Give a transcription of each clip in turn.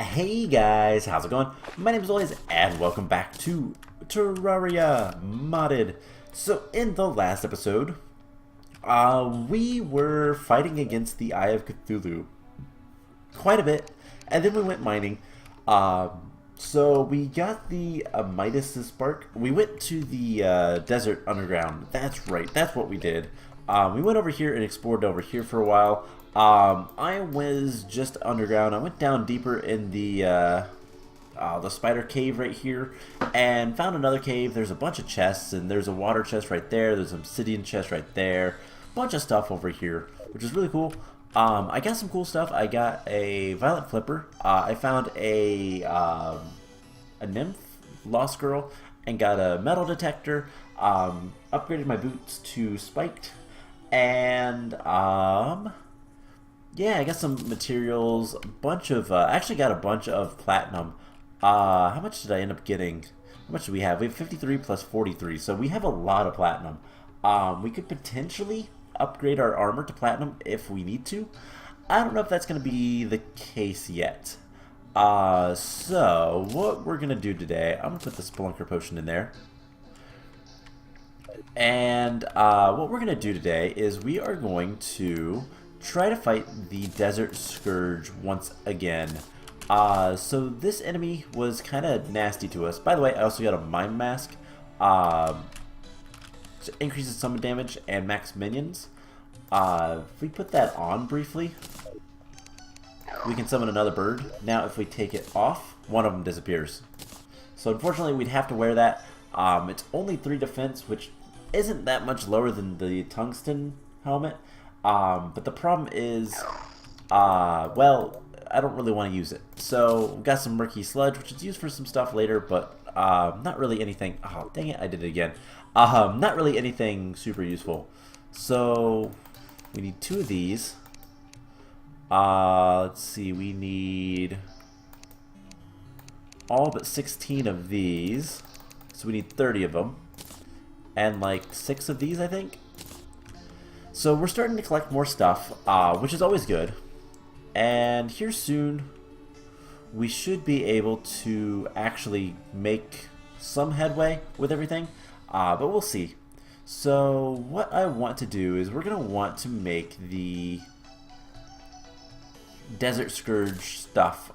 Hey guys, how's it going? My name is Lois, and welcome back to Terraria Modded. So in the last episode, we were fighting against the Eye of Cthulhu quite a bit, and then we went mining. So we got the Midas Spark. We went to the Desert Underground. That's right, that's what we did. We went over here and explored over here for a while. I was just underground. I went down deeper in the spider cave right here and found another cave. There's a bunch of chests, and there's a water chest right there. There's an obsidian chest right there. Bunch of stuff over here, which is really cool. I got some cool stuff. I got a violet flipper. I found a nymph, lost girl, and got a metal detector. Upgraded my boots to spiked, and yeah, I got some materials, a bunch of, actually got a bunch of platinum. How much did I end up getting? How much do we have? We have 53 plus 43, so we have a lot of platinum. We could potentially upgrade our armor to platinum if we need to. I don't know if that's going to be the case yet. So, what we're going to do today, I'm going to put the Spelunker Potion in there. And what we're going to do today is we are going to try to fight the Desert Scourge once again. So this enemy was kind of nasty to us. By the way, I also got a Mind Mask. Increases summon damage and max minions. If we put that on briefly, we can summon another bird. Now if we take it off, one of them disappears. So unfortunately we'd have to wear that. It's only 3 defense, which isn't that much lower than the tungsten helmet. But the problem is, well, I don't really want to use it. So, we've got some murky sludge, which is used for some stuff later, but not really anything. Oh, dang it, I did it again. Not really anything super useful. So, we need 2 of these. Let's see, we need all but 16 of these. So, we need 30 of them. And like 6 of these, I think. So we're starting to collect more stuff, which is always good. And here soon, we should be able to actually make some headway with everything, but we'll see. So what I want to do is we're going to want to make the Desert Scourge stuff.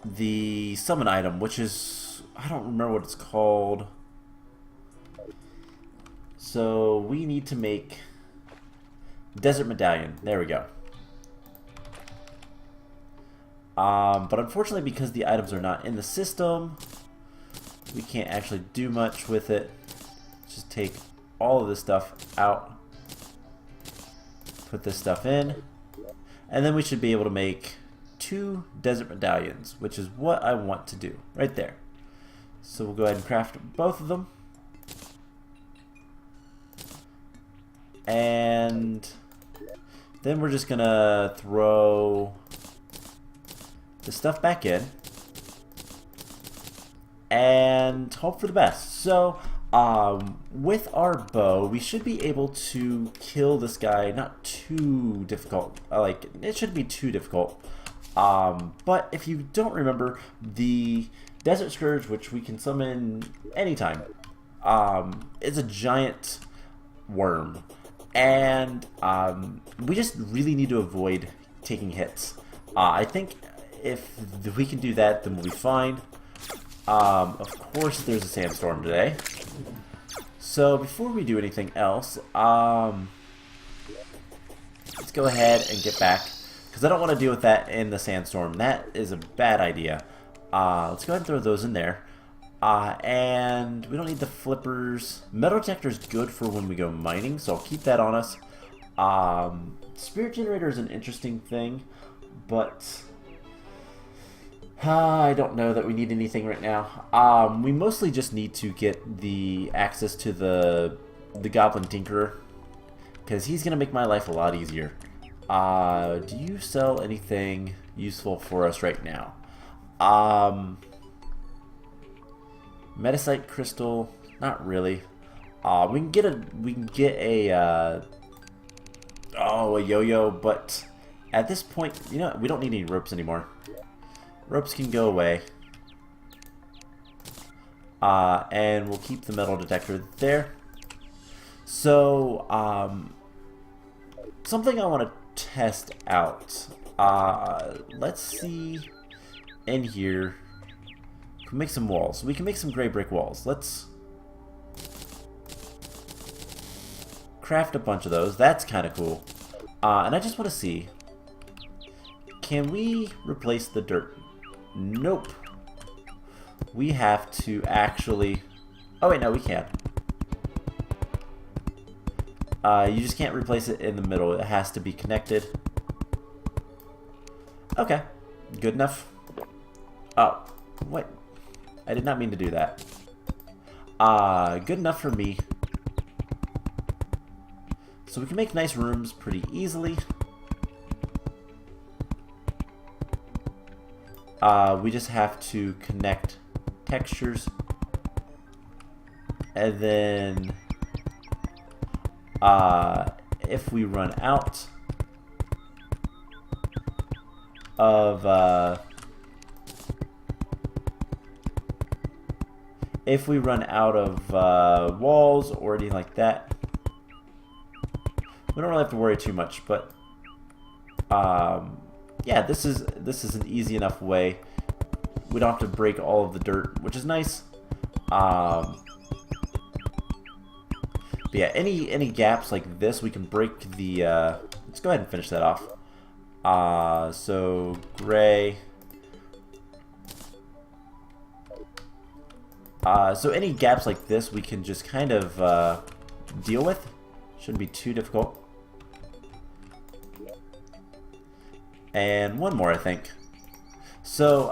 The summon item, which is, I don't remember what it's called. So we need to make Desert Medallion. There we go. But unfortunately, because the items are not in the system, we can't actually do much with it. Just take all of this stuff out. Put this stuff in. And then we should be able to make 2 Desert Medallions, which is what I want to do. Right there. So we'll go ahead and craft both of them. And then we're just gonna throw the stuff back in and hope for the best. So with our bow, we should be able to kill this guy. Not too difficult. Like, it shouldn't be too difficult. But if you don't remember, the Desert Scourge, which we can summon anytime, is a giant worm. And we just really need to avoid taking hits. I think if we can do that, then we'll be fine. Of course, there's a sandstorm today. So before we do anything else, let's go ahead and get back, because I don't want to deal with that in the sandstorm. That is a bad idea. Let's go ahead and throw those in there. And we don't need the flippers. Metal detector is good for when we go mining, so I'll keep that on us. Spirit generator is an interesting thing, but I don't know that we need anything right now. We mostly just need to get the access to the Goblin Tinkerer, because he's gonna make my life a lot easier. Do you sell anything useful for us right now? Metasite crystal, not really. We can get a yo-yo, but at this point, you know, we don't need any ropes anymore. Ropes can go away. And we'll keep the metal detector there. So, something I want to test out. Let's see in here. We can make some walls. We can make some gray brick walls. Let's craft a bunch of those. That's kind of cool. And I just want to see, can we replace the dirt? Nope. We have to actually... Oh wait, no, we can't. You just can't replace it in the middle. It has to be connected. Okay. Good enough. Oh, wait. I did not mean to do that. Good enough for me. So we can make nice rooms pretty easily. We just have to connect textures. And then if we run out of walls or anything like that, we don't really have to worry too much. But yeah, this is an easy enough way. We don't have to break all of the dirt, which is nice. But yeah, any gaps like this, we can break the. Let's go ahead and finish that off. So gray. So any gaps like this, we can just kind of deal with. Shouldn't be too difficult. And one more, I think. So,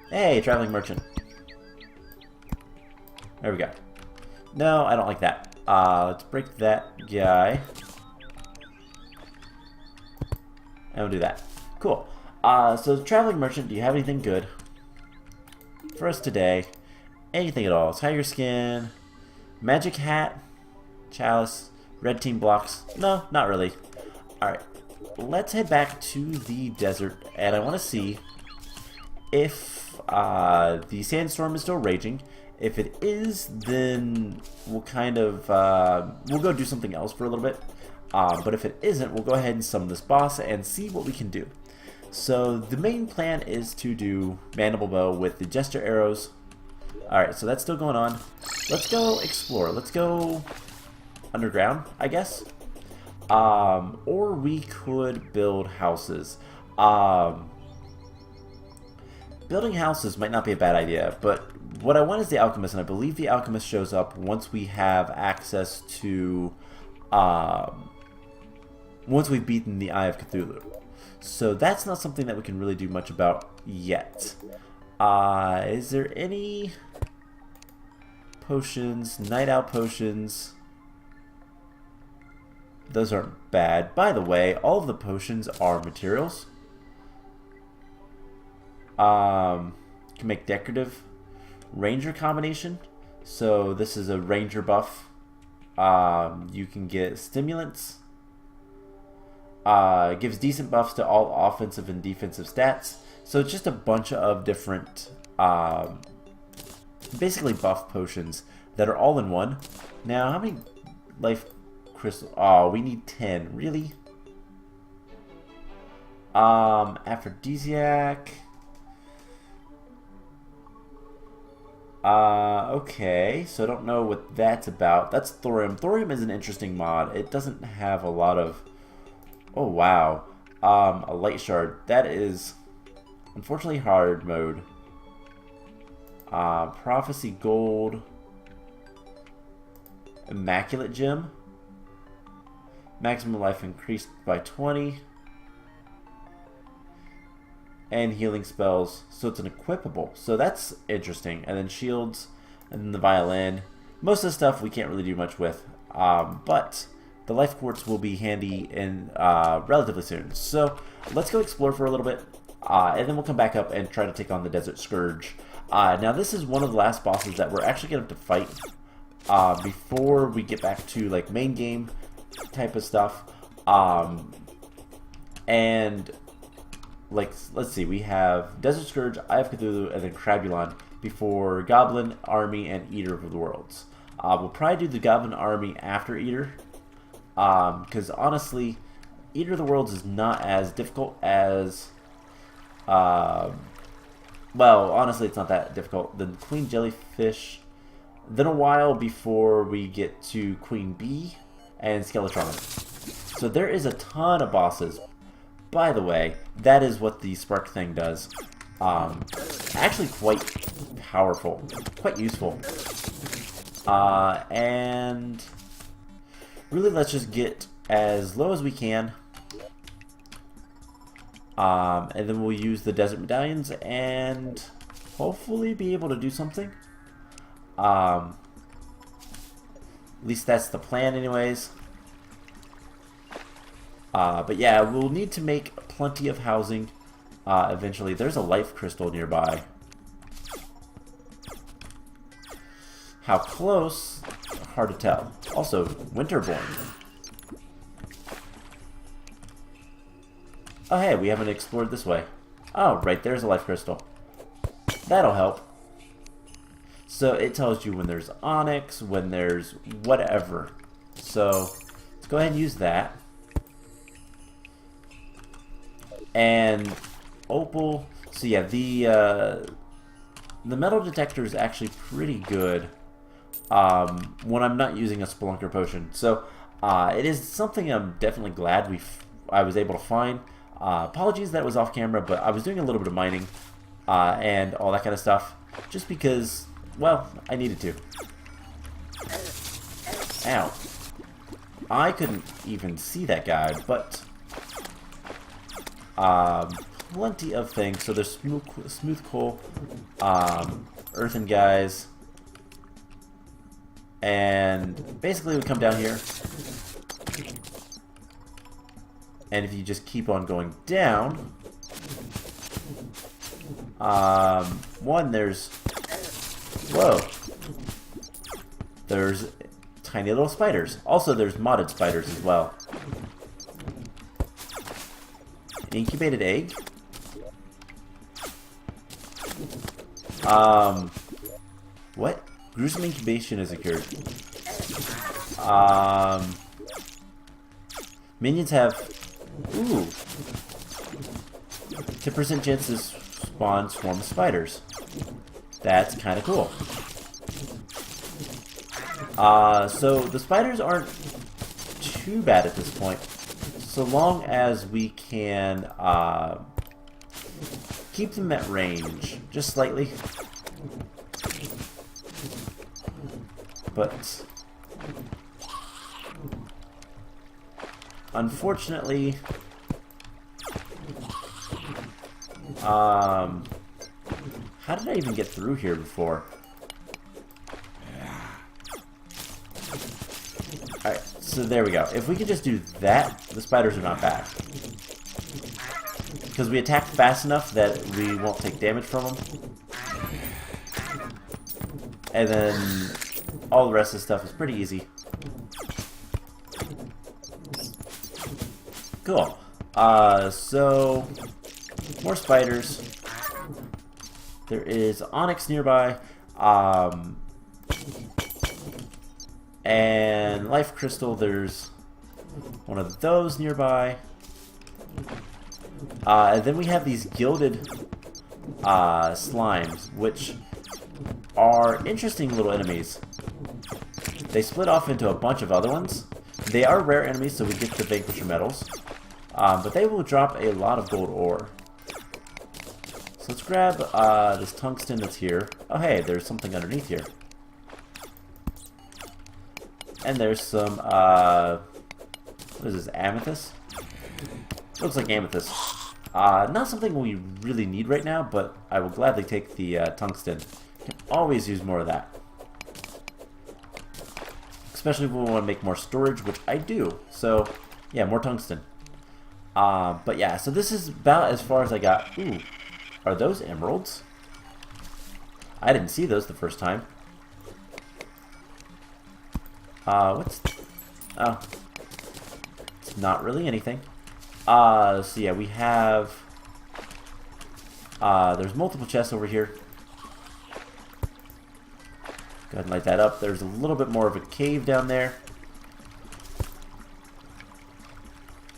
hey, traveling merchant. There we go. No, I don't like that. Let's break that guy. And we'll do that. Cool. So, traveling merchant, do you have anything good for us today? Anything at all? Tiger skin, magic hat, chalice, red team blocks. No, not really. Alright. Let's head back to the desert, and I want to see if the sandstorm is still raging. If it is, then we'll kind of we'll go do something else for a little bit. But if it isn't, we'll go ahead and summon this boss and see what we can do. So the main plan is to do mandible bow with the gesture arrows. Alright, so that's still going on. Let's go explore. Let's go underground, I guess. Or we could build houses. Building houses might not be a bad idea, but what I want is the Alchemist, and I believe the Alchemist shows up once we have access to, once we've beaten the Eye of Cthulhu. So that's not something that we can really do much about yet. Is there any potions? Night Owl potions. Those aren't bad. By the way, all of the potions are materials. Can make decorative ranger combination. So this is a ranger buff. You can get stimulants. Gives decent buffs to all offensive and defensive stats. So it's just a bunch of different, basically buff potions that are all in one. Now, how many life crystal? Oh, we need 10. Really? Aphrodisiac. Okay, so I don't know what that's about. That's Thorium. Thorium is an interesting mod. It doesn't have a lot of... Oh, wow. A light shard. That is, unfortunately, hard mode. Prophecy gold. Immaculate gem. Maximum life increased by 20. And healing spells. So it's an equipable. So that's interesting. And then shields. And then the violin. Most of the stuff we can't really do much with. But the life quartz will be handy in relatively soon. So let's go explore for a little bit. And then we'll come back up and try to take on the Desert Scourge. Now this is one of the last bosses that we're actually going to have to fight before we get back to like main game type of stuff. And like, let's see, we have Desert Scourge, Eye of Cthulhu, and then Crabulon before Goblin Army and Eater of the Worlds. We'll probably do the Goblin Army after Eater, because honestly, Eater of the Worlds is not as difficult as, well, honestly, it's not that difficult. Then Queen Jellyfish, then a while before we get to Queen Bee and Skeletron. So there is a ton of bosses. By the way, that is what the Spark thing does. Actually quite powerful, quite useful. And really, let's just get as low as we can. And then we'll use the desert medallions and hopefully be able to do something. At least that's the plan anyways. But yeah, we'll need to make plenty of housing eventually. There's a life crystal nearby. How close? Hard to tell. Also, Winterborn. Oh hey, we haven't explored this way. Oh, right, there's a life crystal. That'll help. So it tells you when there's onyx, when there's whatever. So let's go ahead and use that. And opal. So yeah, the metal detector is actually pretty good when I'm not using a Spelunker potion. So it is something I'm definitely glad I was able to find. Apologies that it was off camera, but I was doing a little bit of mining and all that kind of stuff, just because, well, I needed to. Ow. I couldn't even see that guy, but plenty of things. So there's smooth coal, earthen guys, and basically we come down here, and if you just keep on going down, one, there's, whoa, there's tiny little spiders. Also, there's modded spiders as well. Incubated egg? What? Gruesome incubation is occurred. Minions have, ooh, 10% chance to spawn swarm of spiders. That's kind of cool. So the spiders aren't too bad at this point, so long as we can keep them at range, just slightly. But unfortunately, how did I even get through here before? Alright, so there we go. If we could just do that, the spiders are not back. Because we attack fast enough that we won't take damage from them. And then all the rest of the stuff is pretty easy. Cool. So more spiders. There is onyx nearby. And life crystal, there's one of those nearby. And then we have these gilded slimes, which are interesting little enemies. They split off into a bunch of other ones. They are rare enemies, so we get to vanquish medals. But they will drop a lot of gold ore. So let's grab this tungsten that's here. Oh hey, there's something underneath here. And there's some, what is this, amethyst? Looks like amethyst. Not something we really need right now, but I will gladly take the tungsten. Can always use more of that. Especially if we want to make more storage, which I do. So, yeah, more tungsten. But yeah, so this is about as far as I got. Ooh, are those emeralds? I didn't see those the first time. What's... Oh. just not really anything. So yeah, we have... there's multiple chests over here. Go ahead and light that up. There's a little bit more of a cave down there.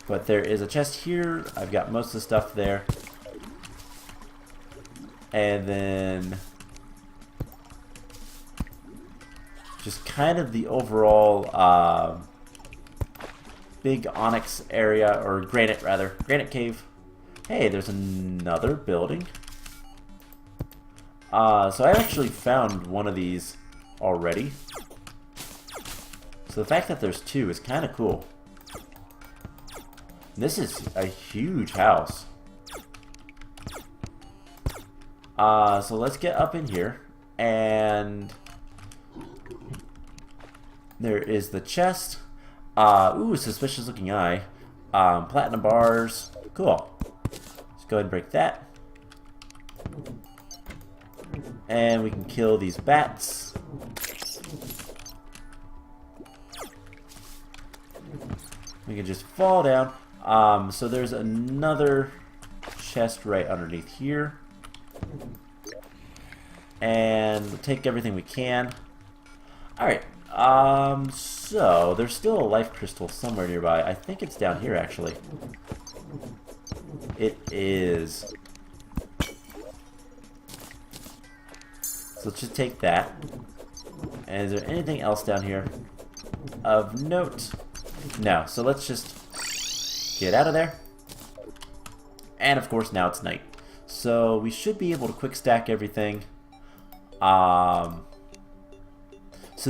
But there is a chest here. I've got most of the stuff there. And then... just kind of the overall big onyx area, or granite rather, granite cave. Hey, there's another building. So I actually found one of these already. So the fact that there's two is kind of cool. This is a huge house. So let's get up in here, and there is the chest. Ooh, suspicious looking eye. Platinum bars. Cool. Let's go ahead and break that. And we can kill these bats. We can just fall down. So there's another chest right underneath here. And we'll take everything we can. Alright. So there's still a life crystal somewhere nearby. I think it's down here, actually. It is. So let's just take that. And is there anything else down here of note? No. So let's just get out of there. And of course, now it's night. So we should be able to quick stack everything. So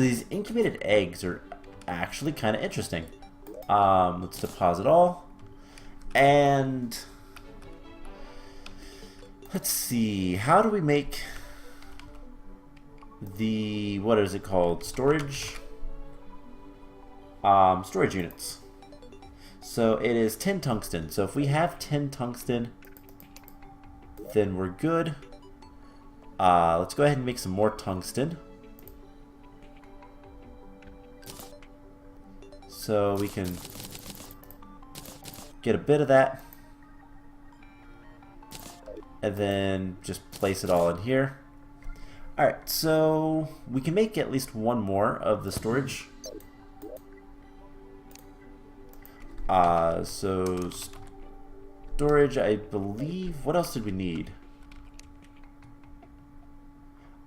these incubated eggs are actually kind of interesting. Let's deposit all. And let's see, how do we make the, what is it called? Storage? Storage units. So it is 10 tungsten. So if we have 10 tungsten, then we're good. Let's go ahead and make some more tungsten. So we can get a bit of that. And then just place it all in here. Alright, so we can make at least one more of the storage. So storage, I believe, what else did we need?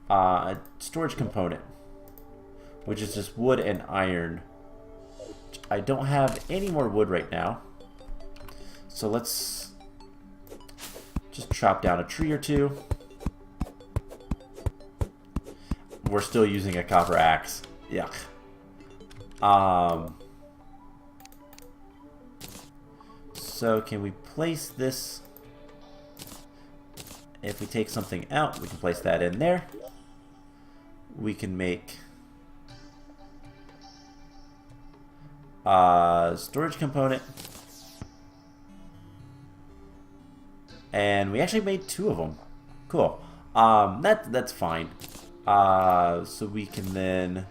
A storage component, which is just wood and iron. I don't have any more wood right now, so let's just chop down a tree or two. We're still using a copper axe. Yuck. So can we place this? If we take something out, we can place that in there. We can make storage component, and we actually made two of them. Cool. That's fine. So we can then.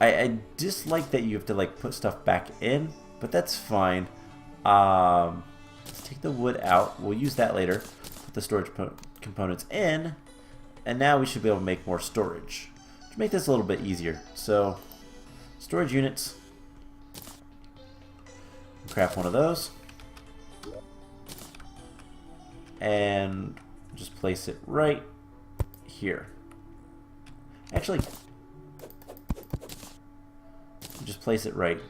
I dislike that you have to like put stuff back in, but that's fine. Let's take the wood out. We'll use that later. Put the storage components in, and now we should be able to make more storage to make this a little bit easier. So storage units, craft one of those, and just place it right here. Actually, just place it right.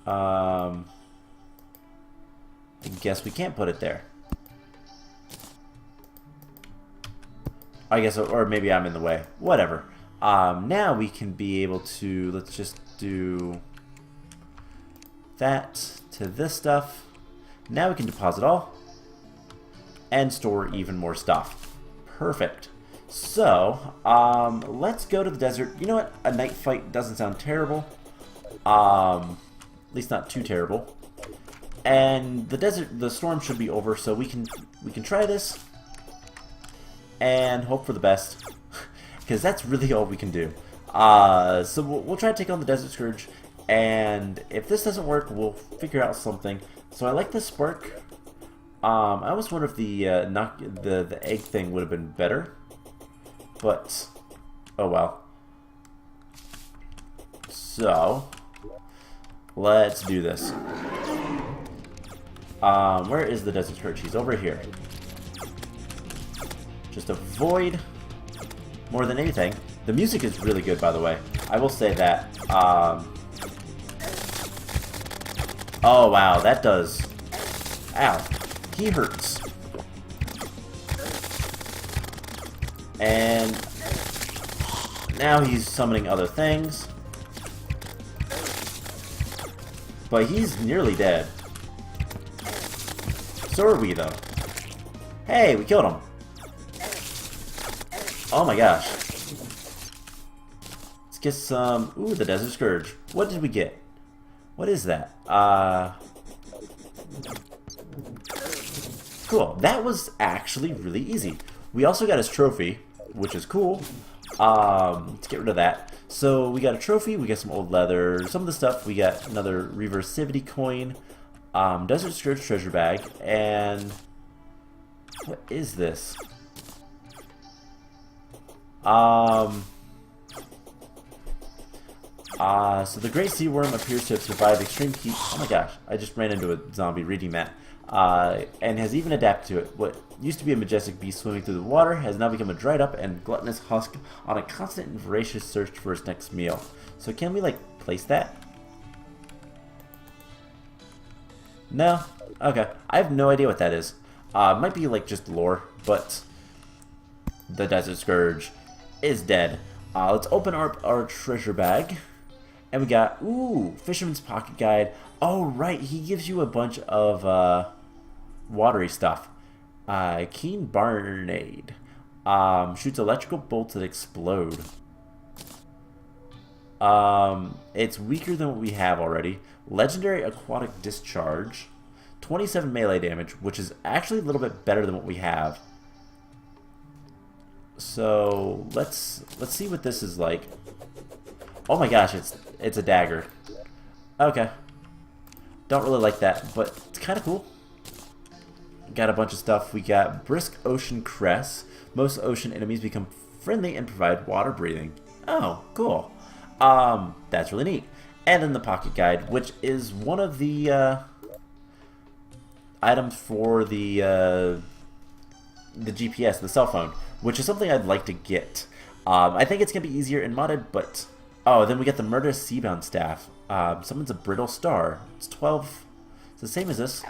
I guess we can't put it there. I guess, or maybe I'm in the way. Whatever. Now we can be able to, let's just do that to this stuff. Now we can deposit all and store even more stuff. Perfect. So, let's go to the desert. You know what? A night fight doesn't sound terrible. At least not too terrible. And the storm should be over, so we can try this and hope for the best. because that's really all we can do. So we'll try to take on the Desert Scourge, and if this doesn't work, we'll figure out something. So I like the spark. I almost wonder if the the egg thing would have been better, but oh well. So let's do this. Where is the Desert Scourge? He's over here. Just avoid more than anything. The music is really good, by the way. I will say that. Oh wow, that does. Ow. He hurts. And now he's summoning other things. But he's nearly dead. So are we, though. Hey, we killed him. Oh my gosh. Let's get some... Ooh, the Desert Scourge. What did we get? What is that? Cool. That was actually really easy. We also got his trophy, which is cool. Let's get rid of that. So we got a trophy, we got some old leather, some of the stuff. We got another reversivity coin, Desert Scourge treasure bag, and what is this? So the great sea worm appears to have survived extreme heat. Oh my gosh, I just ran into a zombie reading that. And has even adapted to it. What used to be a majestic beast swimming through the water has now become a dried up and gluttonous husk on a constant and voracious search for its next meal. So can we, like, place that? No? Okay. I have no idea what that is. It might be, like, just lore, but the Desert Scourge is dead. Let's open our treasure bag. And we got, ooh, Fisherman's Pocket Guide. Oh, right, he gives you a bunch of watery stuff. Keen Barnade. Shoots electrical bolts that explode. It's weaker than what we have already. Legendary Aquatic Discharge. 27 melee damage, which is actually a little bit better than what we have. So let's see what this is like. Oh my gosh, it's a dagger. Okay. Don't really like that, but it's kind of cool. Got a bunch of stuff. We got Brisk Ocean Cress. Most ocean enemies become friendly and provide water breathing. Oh, cool. That's really neat. And then the Pocket Guide, which is one of the items for the GPS, the cell phone, which is something I'd like to get. I think it's going to be easier in modded, but... Oh, then we got the Murderous Seabound Staff. Summons a Brittle Star. It's 12. It's the same as this.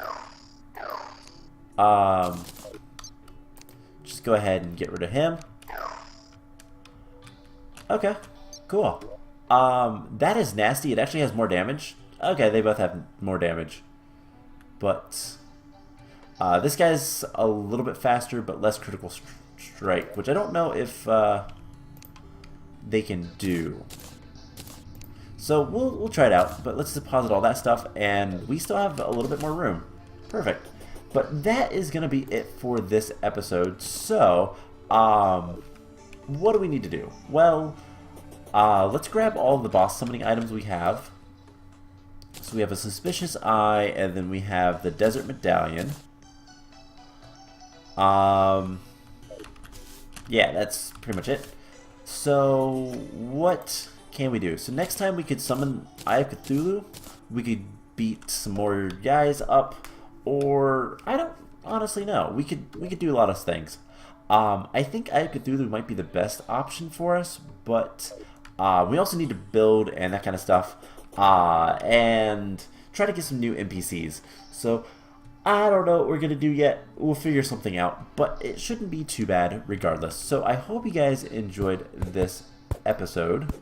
Just go ahead and get rid of him. Okay, cool. That is nasty. It actually has more damage. Okay, they both have more damage. But this guy's a little bit faster, but less critical strike, which I don't know if they can do. So we'll try it out, but let's deposit all that stuff, and we still have a little bit more room. Perfect. But that is going to be it for this episode. So, what do we need to do? Well, let's grab all the boss summoning items we have. So we have a Suspicious Eye, and then we have the Desert Medallion. Yeah, that's pretty much it. So, what can we do? So next time we could summon Eye of Cthulhu. We could beat some more guys up, or I don't honestly know. We could do a lot of things. I think Eye of Cthulhu might be the best option for us, but we also need to build and that kind of stuff, and try to get some new NPCs. So I don't know what we're gonna do yet. We'll figure something out, but it shouldn't be too bad regardless. So I hope you guys enjoyed this episode,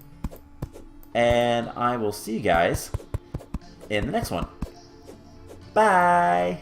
and I will see you guys in the next one. Bye!